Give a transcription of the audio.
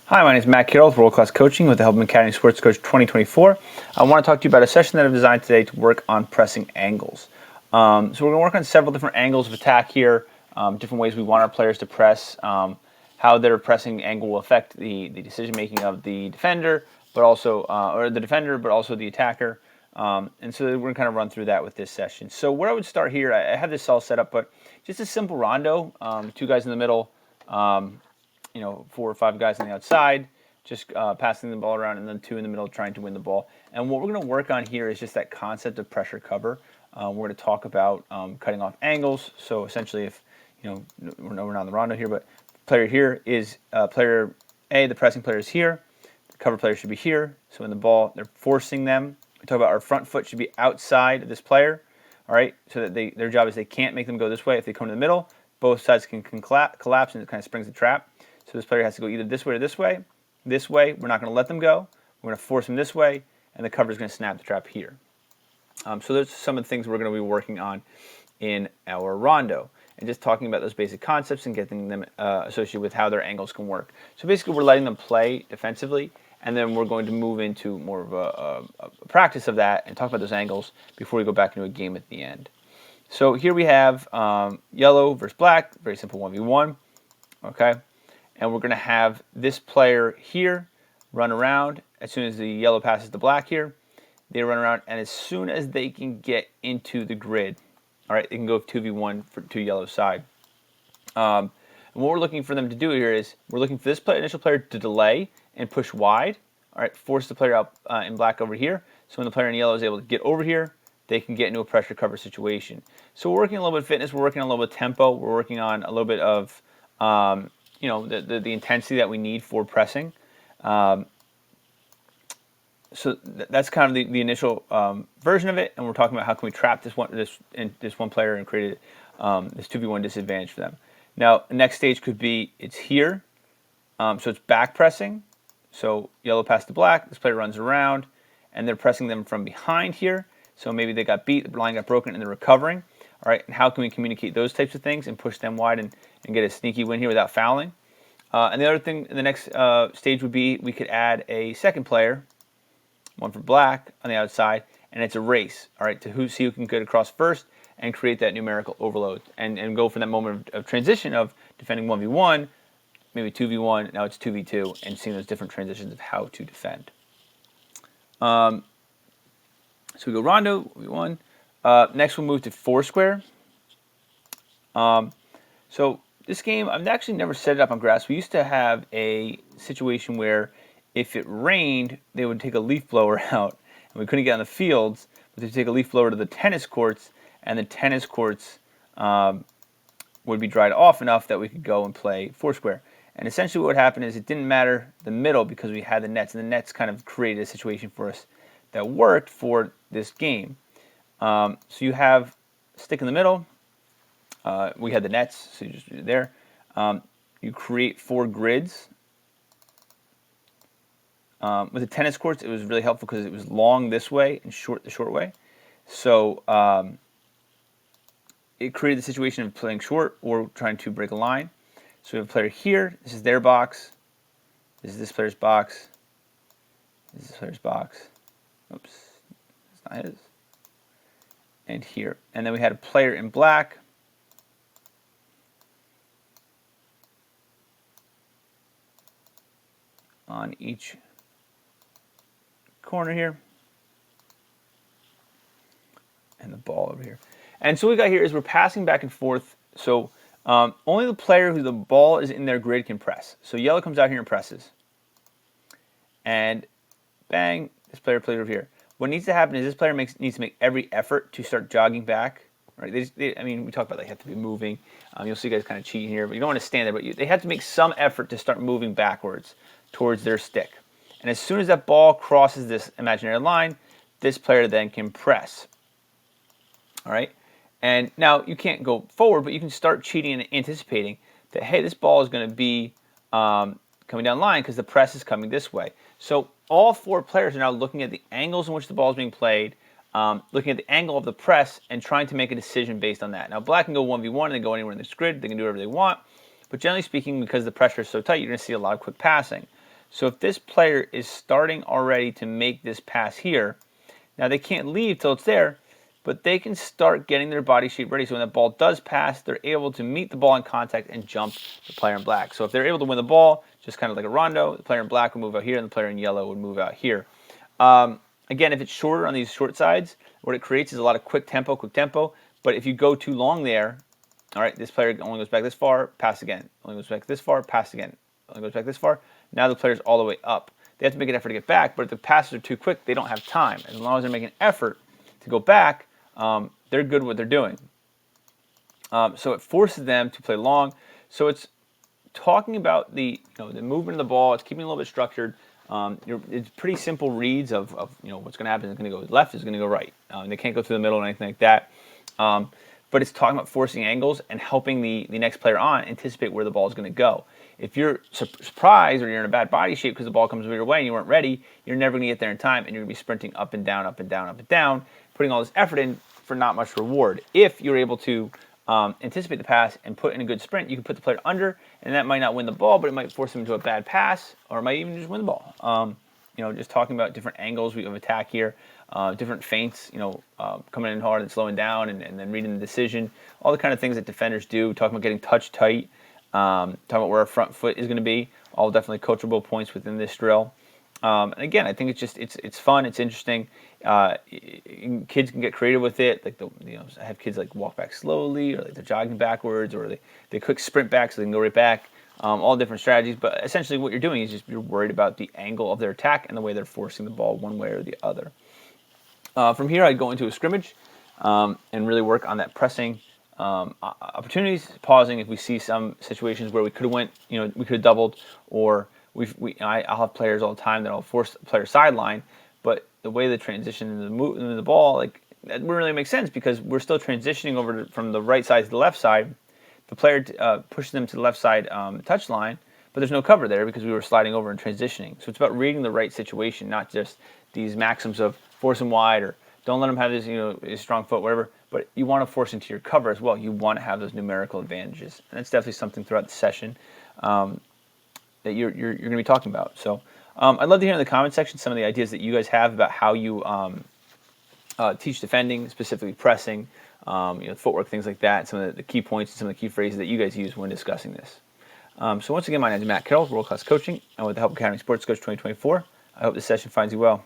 Hi, my name is Matt Carroll with World Class Coaching with the Helpman Academy Sports Coach 2024. I want to talk to you about a session that I've designed today to work on pressing angles. So we're going to work on several different angles of attack here, different ways we want our players to press, how their pressing angle will affect the decision making of the defender, but also the attacker. And so we're going to kind of run through that with this session. So where I would start here, I have this all set up, but just a simple rondo, two guys in the middle. 4 or 5 guys on the outside, just passing the ball around, and then 2 in the middle trying to win the ball. And what we're going to work on here is just that concept of pressure cover. We're going to talk about cutting off angles. So essentially, if we're not on the rondo here, but player here is player A, the pressing player is here. The cover player should be here. So in the ball, they're forcing them. We talk about our front foot should be outside of this player. All right, so that their job is they can't make them go this way. If they come to the middle, both sides can collapse, and it kind of springs the trap. So this player has to go either this way or this way. This way, we're not going to let them go. We're going to force them this way, and the cover is going to snap the trap here. So those are some of the things we're going to be working on in our rondo, and just talking about those basic concepts and getting them associated with how their angles can work. So basically, we're letting them play defensively, and then we're going to move into more of a practice of that and talk about those angles before we go back into a game at the end. So here we have yellow versus black, very simple 1v1. Okay. And we're going to have this player here run around. As soon as the yellow passes the black here, they run around, and as soon as they can get into the grid, all right, they can go 2v1 to yellow side. And what we're looking for them to do here is we're looking for this initial player to delay and push wide. All right, force the player out in black over here. So when the player in yellow is able to get over here, they can get into a pressure cover situation. So we're working a little bit of fitness. We're working on a little bit of tempo. We're working on a little bit of the intensity that we need for pressing. So that's kind of the initial version of it, and we're talking about how can we trap this one player and create this 2v1 disadvantage for them. Now, the next stage could be it's here, so it's back pressing. So yellow past the black, this player runs around, and they're pressing them from behind here. So maybe they got beat, the line got broken, and they're recovering. All right, and how can we communicate those types of things and push them wide and get a sneaky win here without fouling? And the other thing, the next stage would be we could add a second player, one for black on the outside, and it's a race, all right, to see who can get across first and create that numerical overload and go from that moment of transition of defending 1v1, maybe 2v1, now it's 2v2, and seeing those different transitions of how to defend. So we go rondo, v1. Next we'll move to foursquare. So this game, I've actually never set it up on grass. We used to have a situation where if it rained, they would take a leaf blower out, and we couldn't get on the fields, but they'd take a leaf blower to the tennis courts, and the tennis courts would be dried off enough that we could go and play foursquare. And essentially what would happen is it didn't matter the middle because we had the nets, and the nets kind of created a situation for us that worked for this game. So you have stick in the middle. We had the nets, so you just do it there. You create 4 grids. With the tennis courts, it was really helpful because it was long this way and short the short way. So it created the situation of playing short or trying to break a line. So we have a player here. This is their box. This is this player's box. This is this player's box. Oops, that's not his. And here. And then we had a player in black. On each corner here. And the ball over here. And so what we got here is we're passing back and forth. So only the player who the ball is in their grid can press. So yellow comes out here and presses. And bang, this player plays over here. What needs to happen is this player needs to make every effort to start jogging back. Right? We talk about they have to be moving. You'll see guys kind of cheating here, but you don't want to stand there. But they have to make some effort to start moving backwards towards their stick. And as soon as that ball crosses this imaginary line, this player then can press. All right? And now you can't go forward, but you can start cheating and anticipating that, hey, this ball is going to be coming down line because the press is coming this way. So all 4 players are now looking at the angles in which the ball is being played, looking at the angle of the press, and trying to make a decision based on that. Now, black can go 1v1 and they go anywhere in this grid. They can do whatever they want. But generally speaking, because the pressure is so tight, you're going to see a lot of quick passing. So if this player is starting already to make this pass here, now they can't leave till it's there, but they can start getting their body shape ready. So when that ball does pass, they're able to meet the ball in contact and jump the player in black. So if they're able to win the ball, just kind of like a rondo, the player in black would move out here and the player in yellow would move out here. Again, if it's shorter on these short sides, what it creates is a lot of quick tempo. But if you go too long there, all right, this player only goes back this far, pass again. Only goes back this far, pass again. Only goes back this far. Now the player's all the way up. They have to make an effort to get back, but if the passes are too quick, they don't have time. As long as they're making an effort to go back, they're good at what they're doing. So it forces them to play long. So it's talking about the movement of the ball. It's keeping it a little bit structured. It's pretty simple reads of what's going to happen. It's going to go left. It's going to go right. They can't go through the middle or anything like that. But it's talking about forcing angles and helping the next player on anticipate where the ball is going to go. If you're surprised or you're in a bad body shape because the ball comes your way and you weren't ready, you're never going to get there in time, and you're going to be sprinting up and down, up and down, up and down, putting all this effort in for not much reward. If you're able to anticipate the pass and put in a good sprint, you can put the player under, and that might not win the ball, but it might force them into a bad pass, or it might even just win the ball. Just talking about different angles of attack here, different feints, coming in hard and slowing down, and then reading the decision, all the kind of things that defenders do. Talking about getting touch tight, talking about where our front foot is going to be, all definitely coachable points within this drill. And again, I think it's fun, it's interesting. Kids can get creative with it. Like I have kids like walk back slowly, or like they're jogging backwards, or they quick sprint back so they can go right back. All different strategies, but essentially what you're doing is just you're worried about the angle of their attack and the way they're forcing the ball one way or the other. From here, I'd go into a scrimmage and really work on that pressing opportunities, pausing if we see some situations where we could have went, we could have doubled, or I'll have players all the time that I'll force the player sideline, but the way the transition into the ball, like that wouldn't really make sense because we're still transitioning over from the right side to the left side. The player pushes them to the left side touch line, but there's no cover there because we were sliding over and transitioning. So it's about reading the right situation, not just these maxims of force them wide or don't let them have this, a strong foot, whatever. But you want to force into your cover as well. You want to have those numerical advantages, and that's definitely something throughout the session that you're going to be talking about. So I'd love to hear in the comment section some of the ideas that you guys have about how you teach defending, specifically pressing, footwork, things like that, some of the key points and some of the key phrases that you guys use when discussing this. So once again, my name is Matt Carroll, World Class Coaching, and with the Help Academy Sports Coach 2024. I hope this session finds you well.